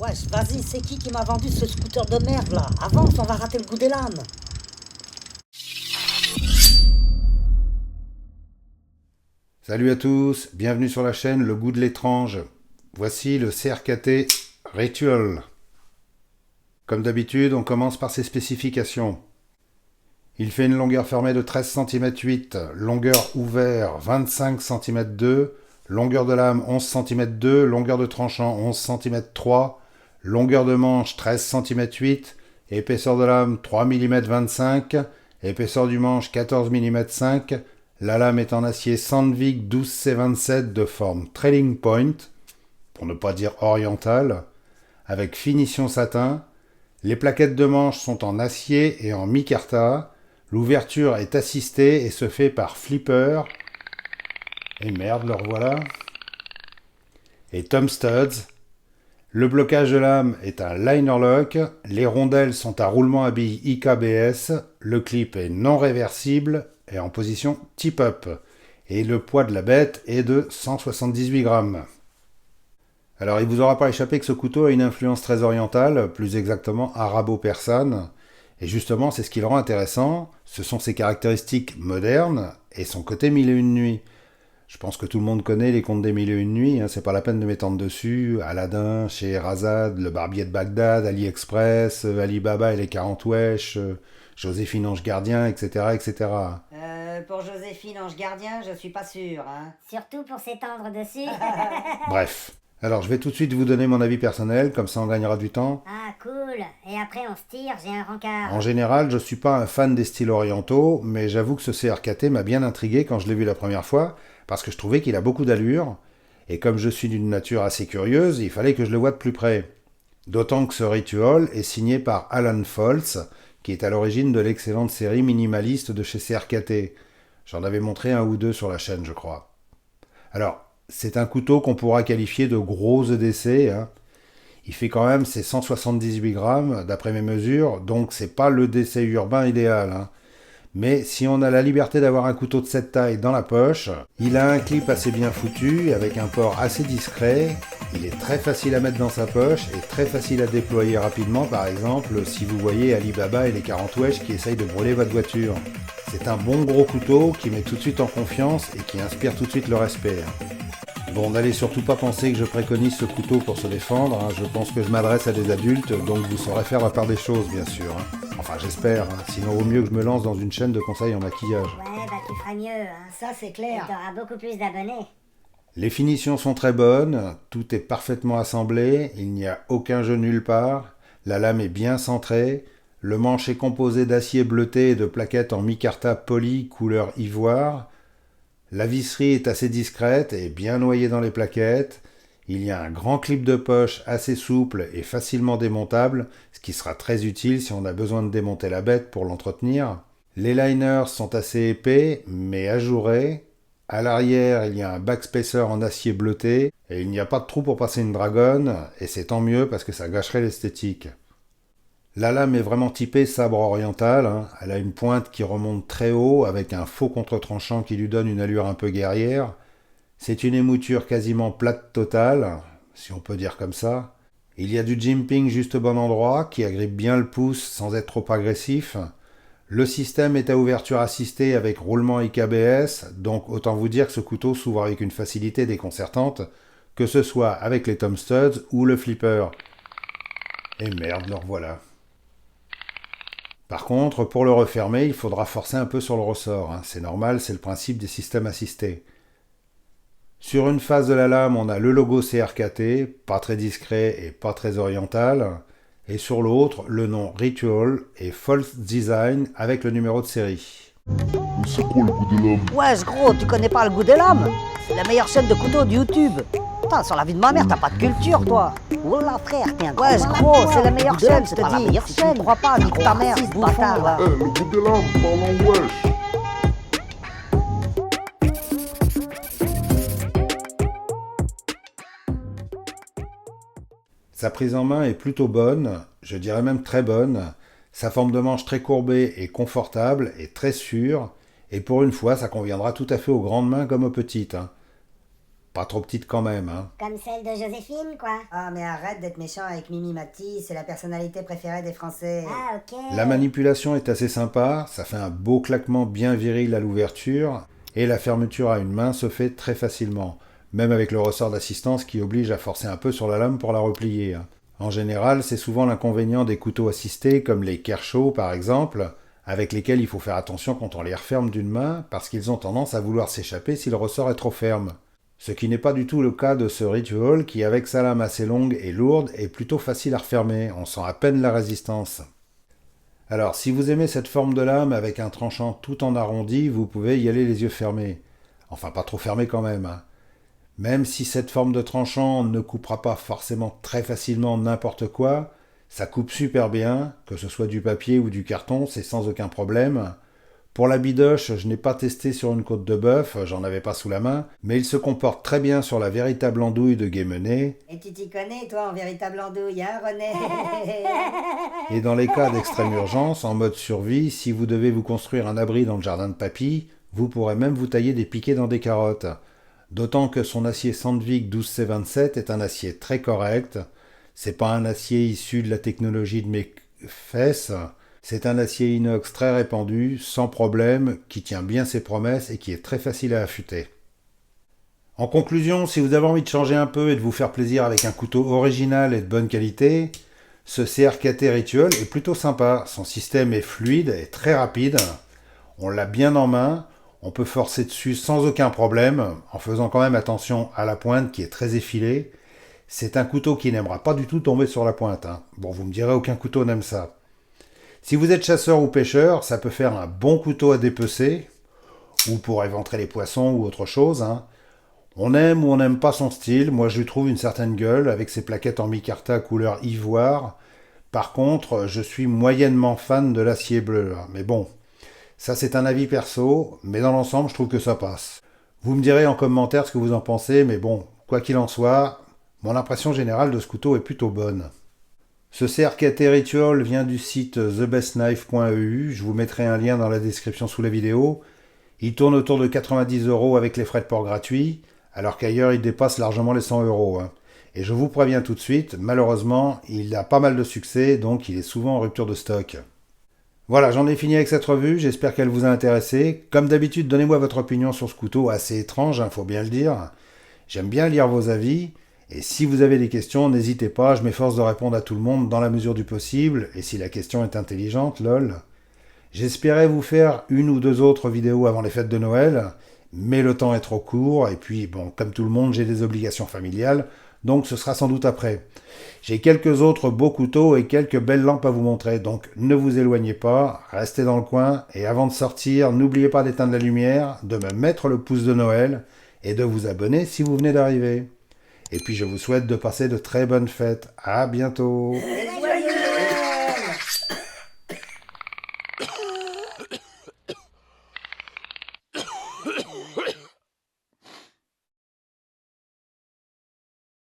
Wesh, vas-y, c'est qui m'a vendu ce scooter de merde là? Avance, on va rater le goût des lames. Salut à tous, bienvenue sur la chaîne Le Goût de l'étrange. Voici le CRKT Ritual. Comme d'habitude, on commence par ses spécifications. Il fait une longueur fermée de 13 cm 8, longueur ouvert 25 cm 2, longueur de lame 11 cm 2, longueur de tranchant 11 cm 3, longueur de manche 13 cm 8, épaisseur de lame 3 mm 25, épaisseur du manche 14 mm 5, la lame est en acier Sandvik 12C27 de forme trailing point, pour ne pas dire orientale, avec finition satin. Les plaquettes de manche sont en acier et en micarta. L'ouverture est assistée et se fait par flipper. Et merde, le revoilà. Et Tom Studs. Le blocage de lame est un liner lock. Les rondelles sont à roulement à billes IKBS. Le clip est non réversible et en position tip-up. Et le poids de la bête est de 178 grammes. Alors, il vous aura pas échappé que ce couteau a une influence très orientale, plus exactement arabo-persane. Et justement, c'est ce qui le rend intéressant. Ce sont ses caractéristiques modernes et son côté mille et une nuits. Je pense que tout le monde connaît les contes des mille et une nuits, hein, c'est pas la peine de m'étendre dessus. Aladdin, Scheherazade, le barbier de Bagdad, AliExpress, Alibaba et les 40 wesh, Joséphine Ange Gardien, etc., etc. Pour Joséphine Ange Gardien, je suis pas sûr, hein. Surtout pour s'étendre dessus. Bref. Alors, je vais tout de suite vous donner mon avis personnel, comme ça on gagnera du temps. Ah, cool. Et après, on se tire, j'ai un rencard. En général, je suis pas un fan des styles orientaux, mais j'avoue que ce CRKT m'a bien intrigué quand je l'ai vu la première fois, parce que je trouvais qu'il a beaucoup d'allure, et comme je suis d'une nature assez curieuse, il fallait que je le voie de plus près. D'autant que ce ritual est signé par Alan Foltz, qui est à l'origine de l'excellente série minimaliste de chez CRKT. J'en avais montré un ou deux sur la chaîne, je crois. Alors, c'est un couteau qu'on pourra qualifier de gros EDC, hein. Il fait quand même ses 178 grammes, d'après mes mesures, donc c'est pas le l'EDC urbain idéal, hein. Mais si on a la liberté d'avoir un couteau de cette taille dans la poche, il a un clip assez bien foutu, avec un port assez discret, il est très facile à mettre dans sa poche et très facile à déployer rapidement, par exemple, si vous voyez Alibaba et les 40 wesh qui essayent de brûler votre voiture. C'est un bon gros couteau qui met tout de suite en confiance et qui inspire tout de suite le respect. Bon, n'allez surtout pas penser que je préconise ce couteau pour se défendre, hein. Je pense que je m'adresse à des adultes, donc vous saurez faire la part des choses, bien sûr, hein. Enfin, j'espère, hein. Sinon vaut mieux que je me lance dans une chaîne de conseils en maquillage. Ouais, bah tu feras mieux, hein. Ça, c'est Et clair. t'auras beaucoup plus d'abonnés. Les finitions sont très bonnes, tout est parfaitement assemblé, il n'y a aucun jeu nulle part, la lame est bien centrée, le manche est composé d'acier bleuté et de plaquettes en micarta poli couleur ivoire. La visserie est assez discrète et bien noyée dans les plaquettes. Il y a un grand clip de poche assez souple et facilement démontable, ce qui sera très utile si on a besoin de démonter la bête pour l'entretenir. Les liners sont assez épais, mais ajourés. À l'arrière, il y a un backspacer en acier bleuté, et il n'y a pas de trou pour passer une dragonne, et c'est tant mieux parce que ça gâcherait l'esthétique. La lame est vraiment typée sabre oriental, hein. Elle a une pointe qui remonte très haut avec un faux contre-tranchant qui lui donne une allure un peu guerrière. C'est une émouture quasiment plate totale, si on peut dire comme ça. Il y a du jimping juste au bon endroit qui agrippe bien le pouce sans être trop agressif. Le système est à ouverture assistée avec roulement IKBS, donc autant vous dire que ce couteau s'ouvre avec une facilité déconcertante, que ce soit avec les Tom Studs ou le flipper. Et merde, le revoilà. Par contre, pour le refermer, il faudra forcer un peu sur le ressort, hein. C'est normal, c'est le principe des systèmes assistés. Sur une face de la lame, on a le logo CRKT, pas très discret et pas très oriental. Et sur l'autre, le nom Ritual et False Design avec le numéro de série. Mais c'est quoi le goût de l'homme? Wesh, gros, tu connais pas le goût des lames? C'est la meilleure chaîne de couteaux de YouTube. Putain, sur la vie de ma mère, t'as pas de culture, toi. Wallah, frère, t'es un Wesh, gros, c'est la meilleure chaîne, je te dis. Si tu me crois pas, nique ta mère, bâtard, va. Eh, le goût de l'homme, parlons wesh. Sa prise en main est plutôt bonne, je dirais même très bonne. Sa forme de manche très courbée et confortable et très sûre. Et pour une fois, ça conviendra tout à fait aux grandes mains comme aux petites, hein. pas trop petite quand même, hein. Comme celle de Joséphine, quoi. Ah, mais arrête d'être méchant avec Mimi Mati, c'est la personnalité préférée des Français. Ah, ok. La manipulation est assez sympa, ça fait un beau claquement bien viril à l'ouverture, et la fermeture à une main se fait très facilement, même avec le ressort d'assistance qui oblige à forcer un peu sur la lame pour la replier. En général, c'est souvent l'inconvénient des couteaux assistés, comme les Kershaw par exemple, avec lesquels il faut faire attention quand on les referme d'une main, parce qu'ils ont tendance à vouloir s'échapper si le ressort est trop ferme. Ce qui n'est pas du tout le cas de ce Ritual qui, avec sa lame assez longue et lourde, est plutôt facile à refermer, on sent à peine la résistance. Alors, si vous aimez cette forme de lame avec un tranchant tout en arrondi, vous pouvez y aller les yeux fermés. Enfin, pas trop fermés quand même, hein. Même si cette forme de tranchant ne coupera pas forcément très facilement n'importe quoi, ça coupe super bien, que ce soit du papier ou du carton, c'est sans aucun problème. Pour la bidoche, je n'ai pas testé sur une côte de bœuf, j'en avais pas sous la main, mais il se comporte très bien sur la véritable andouille de Guémené. Et tu t'y connais, toi, en véritable andouille, hein, René? Et dans les cas d'extrême urgence, en mode survie, si vous devez vous construire un abri dans le jardin de papy, vous pourrez même vous tailler des piquets dans des carottes. D'autant que son acier Sandvik 12C27 est un acier très correct. C'est pas un acier issu de la technologie de mes fesses. C'est un acier inox très répandu, sans problème, qui tient bien ses promesses et qui est très facile à affûter. En conclusion, si vous avez envie de changer un peu et de vous faire plaisir avec un couteau original et de bonne qualité, ce CRKT Ritual est plutôt sympa. Son système est fluide et très rapide. On l'a bien en main. On peut forcer dessus sans aucun problème, en faisant quand même attention à la pointe qui est très effilée. C'est un couteau qui n'aimera pas du tout tomber sur la pointe, hein. Bon, vous me direz, aucun couteau n'aime ça. Si vous êtes chasseur ou pêcheur, ça peut faire un bon couteau à dépecer, ou pour éventrer les poissons ou autre chose, hein. On aime ou on n'aime pas son style, moi je lui trouve une certaine gueule, avec ses plaquettes en micarta couleur ivoire. Par contre, je suis moyennement fan de l'acier bleu, hein. Mais bon, ça c'est un avis perso, mais dans l'ensemble je trouve que ça passe. Vous me direz en commentaire ce que vous en pensez, mais bon, quoi qu'il en soit, mon impression générale de ce couteau est plutôt bonne. Ce CRKT Ritual vient du site thebestknife.eu, je vous mettrai un lien dans la description sous la vidéo. Il tourne autour de 90 € avec les frais de port gratuits, alors qu'ailleurs il dépasse largement les 100 €, hein. Et je vous préviens tout de suite, malheureusement, il a pas mal de succès, donc il est souvent en rupture de stock. Voilà, j'en ai fini avec cette revue, j'espère qu'elle vous a intéressé. Comme d'habitude, donnez-moi votre opinion sur ce couteau assez étrange, hein, faut bien le dire. J'aime bien lire vos avis, et si vous avez des questions, n'hésitez pas, je m'efforce de répondre à tout le monde dans la mesure du possible, et si la question est intelligente, lol. J'espérais vous faire une ou deux autres vidéos avant les fêtes de Noël, mais le temps est trop court, et puis, bon, comme tout le monde, j'ai des obligations familiales, donc ce sera sans doute après. J'ai quelques autres beaux couteaux et quelques belles lampes à vous montrer, donc ne vous éloignez pas, restez dans le coin, et avant de sortir, n'oubliez pas d'éteindre la lumière, de me mettre le pouce de Noël, et de vous abonner si vous venez d'arriver. Et puis je vous souhaite de passer de très bonnes fêtes. À bientôt.